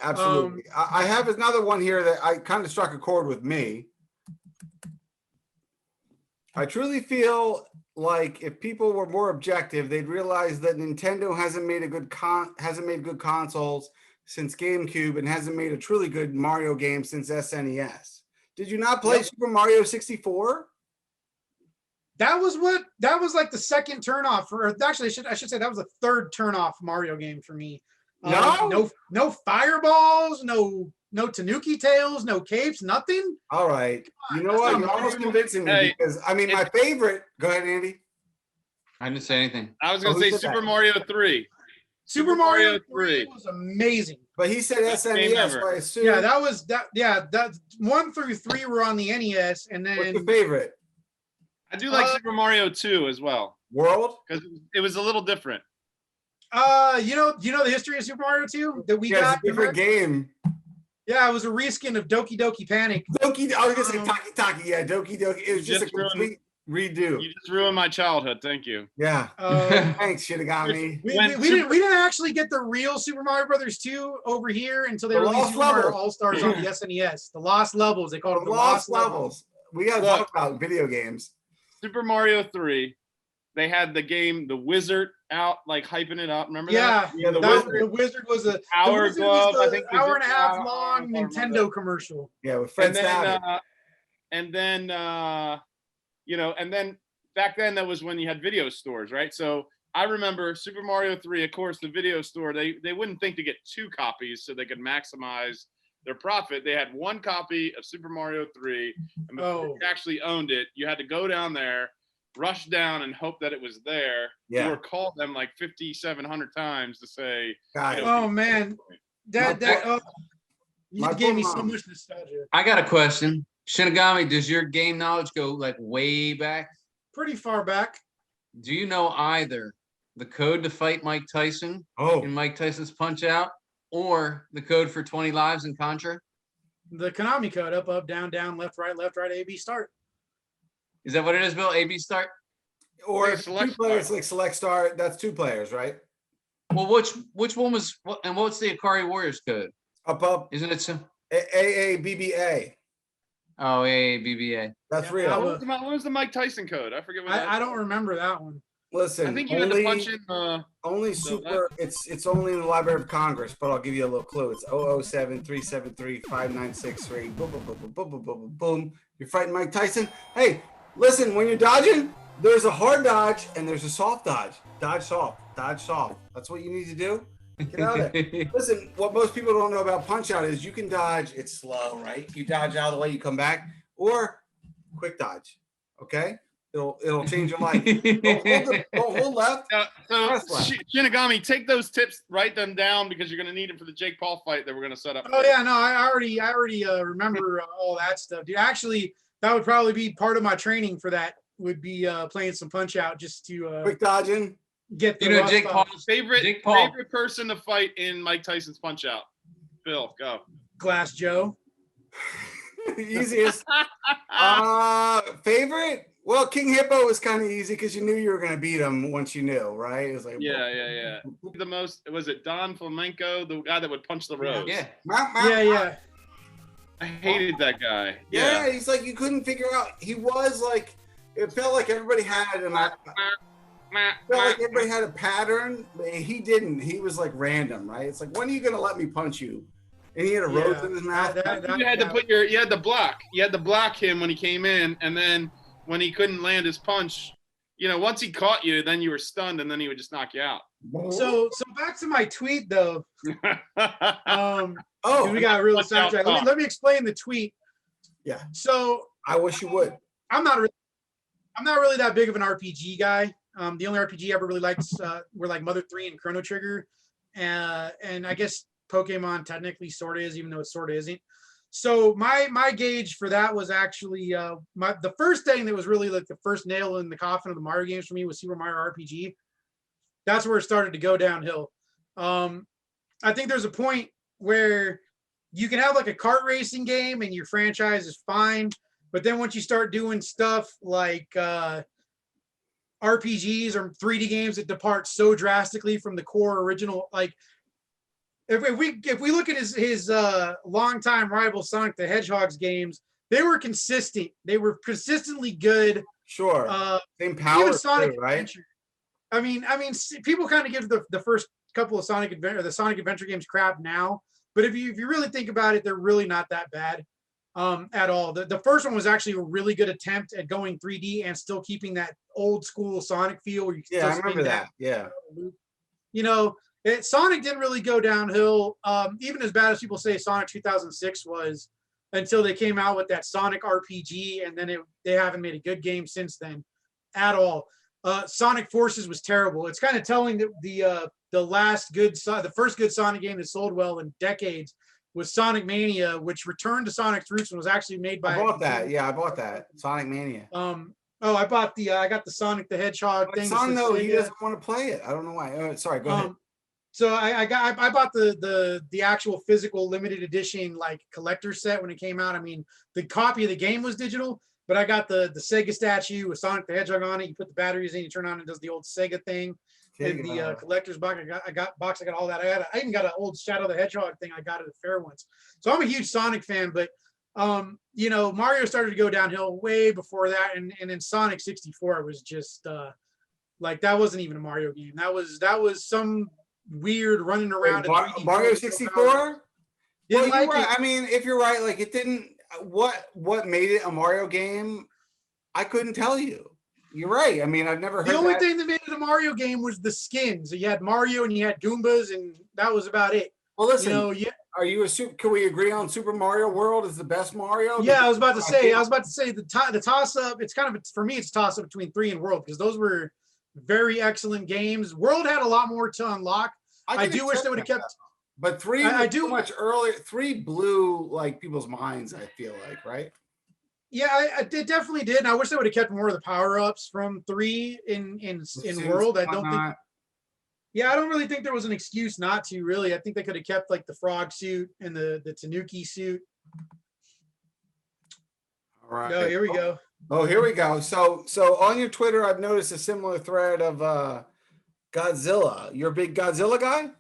Absolutely. I have another one here that I kind of struck a chord with me. I truly feel like if people were more objective, they'd realize that Nintendo hasn't made good consoles since GameCube and hasn't made a truly good Mario game since SNES. Did you not play Super Mario 64? That was like the second turnoff for, actually I should say that was the third turnoff Mario game for me. No fireballs, no Tanuki tails, no capes, nothing. All right. You know what? You're almost convincing me because I mean my favorite. Go ahead, Andy. I didn't say anything. I was gonna say Super Mario 3. Super Mario 3 was amazing. But he said SNES, so I assume. Yeah, that 1 through 3 were on the NES, and then what's your favorite? I do like Super Mario 2 as well. World? Because it was a little different. You know the history of Super Mario 2 that we got? It's a different game. Yeah, it was a reskin of Doki Doki Panic. I was gonna say Taki Taki. Yeah, Doki Doki. It was just a complete redo. You just ruined my childhood. Thank you. Yeah. Thanks, Shinigami. We didn't actually get the real Super Mario Brothers 2 over here until they released Super Mario All Stars on the SNES. The Lost Levels. They called it the Lost Levels. We gotta talk about video games. Super Mario 3. They had the game The Wizard out, like hyping it up. Remember that? Yeah, the Wizard was a hour glove. I think hour and a half long Nintendo commercial. Yeah, with Fred Savage. And then back then that was when you had video stores, right? So I remember Super Mario 3. Of course, the video store they wouldn't think to get 2 copies so they could maximize their profit. They had 1 copy of Super Mario 3, and before you actually owned it, you had to go down there, rush down, and hope that it was there. Yeah. Or call them like 5,700 times to say. Oh man, you gave me so much nostalgia. I got a question, Shinigami. Does your game knowledge go like way back? Pretty far back. Do you know either the code to fight Mike Tyson in Mike Tyson's Punch Out, or the code for 20 lives in Contra? The Konami code: up, up, down, down, left, right, A, B, start. Is that what it is, Bill? A, B, start? Or 2 players, like select start. That's 2 players, right? Well, which one was, and what's the Ikari Warriors code? Up, up. Isn't it so? AABBA. Oh, AABBA. That's real. What was the Mike Tyson code? I forget what I don't remember that one. Listen, I think you had to punch in only super. It's only in the Library of Congress, but I'll give you a little clue. It's 007-373-5963. Boom, boom, boom, boom, boom, boom, boom, boom. You're fighting Mike Tyson. Hey, listen, when you're dodging, there's a hard dodge and there's a soft dodge. Dodge soft. Dodge soft. That's what you need to do. Get out of it. Listen, what most people don't know about Punch Out is you can dodge. It's slow, right? You dodge out of the way, you come back, or quick dodge. Okay. It'll change your life. Don't hold left. So Shinigami, take those tips, write them down because you're going to need them for the Jake Paul fight that we're going to set up. Oh yeah, no, I already remember all that stuff, dude. Actually, that would probably be part of my training for that. Would be playing some Punch Out just to quick dodging. Get the Jake Paul's favorite person to fight in Mike Tyson's Punch Out. Bill, go. Glass Joe. Easiest. Favorite? Well, King Hippo was kind of easy because you knew you were going to beat him once you knew, right? It was like yeah. The most was it Don Flamenco, the guy that would punch the rose? Yeah. Yeah. I hated that guy. Yeah, he's like you couldn't figure out. He was like it felt like everybody had a pattern, but he didn't. He was like random, right? It's like when are you going to let me punch you? And he had a rose in his mouth. You had to block. You had to block him when he came in, and then when he couldn't land his punch, once he caught you, then you were stunned, and then he would just knock you out. So back to my tweet though. We got really sidetracked. Let me explain the tweet. Yeah. So I wish you would. I'm not really that big of an RPG guy. The only RPG I ever really liked were like Mother 3 and Chrono Trigger, and I guess Pokemon technically sort of is, even though it sort of isn't. So my gauge for that was actually the first thing that was really like the first nail in the coffin of the Mario games for me was Super Mario RPG. That's where it started to go downhill. I think there's a point where you can have like a kart racing game and your franchise is fine, but then once you start doing stuff like RPGs or 3D games that depart so drastically from the core original, like if we look at his longtime rival Sonic the Hedgehog's games, they were consistent. They were consistently good. Sure. Same power, even Sonic too, right? Adventure. I mean, people kind of give the first couple of Sonic Adventure games crap now, but if you really think about it, they're really not that bad at all. The first one was actually a really good attempt at going 3D and still keeping that old school Sonic feel. Where you can I remember that. Yeah. You know, Sonic didn't really go downhill, even as bad as people say Sonic 2006 was, until they came out with that Sonic RPG, and then they haven't made a good game since then at all. Sonic Forces was terrible. It's kind of telling that the first good Sonic game that sold well in decades was Sonic Mania, which returned to Sonic's roots and was actually made by. I bought that. Yeah, I bought that Sonic Mania. I got the Sonic the Hedgehog thing. Son, though, he doesn't want to play it. I don't know why. Sorry, go ahead. So I bought the actual physical limited edition like collector set when it came out. I mean, the copy of the game was digital, but I got the Sega statue with Sonic the Hedgehog on it. You put the batteries in, you turn on, and it does the old Sega thing. And the collector's box, I got all that. I even got an old Shadow the Hedgehog thing I got at the fair once. So I'm a huge Sonic fan, but you know, Mario started to go downhill way before that, and in Sonic 64 was just like that wasn't even a Mario game. That was some weird running around. Mario 64? Yeah, well, right. I mean, if you're right, like it didn't. What made it a Mario game? I couldn't tell you. You're right. I mean, I've never heard. The only thing that made it a Mario game was the skins. You had Mario and you had Goombas, and that was about it. Well, listen. Are you can we agree on Super Mario World is the best Mario? Yeah, I was about to say the toss up. It's kind of, for me, it's a toss up between 3 and World, because those were very excellent games. World had a lot more to unlock. I do wish they would have kept. But 3 much earlier. 3 blew like people's minds, I feel like, right? Yeah, it definitely did. And I wish they would have kept more of the power-ups from 3 in World. I don't think. Yeah, I don't really think there was an excuse not to, really. I think they could have kept like the frog suit and the Tanuki suit. All right. Oh, here we go. Oh, here we go. So on your Twitter, I've noticed a similar thread of Godzilla. You're a big Godzilla guy?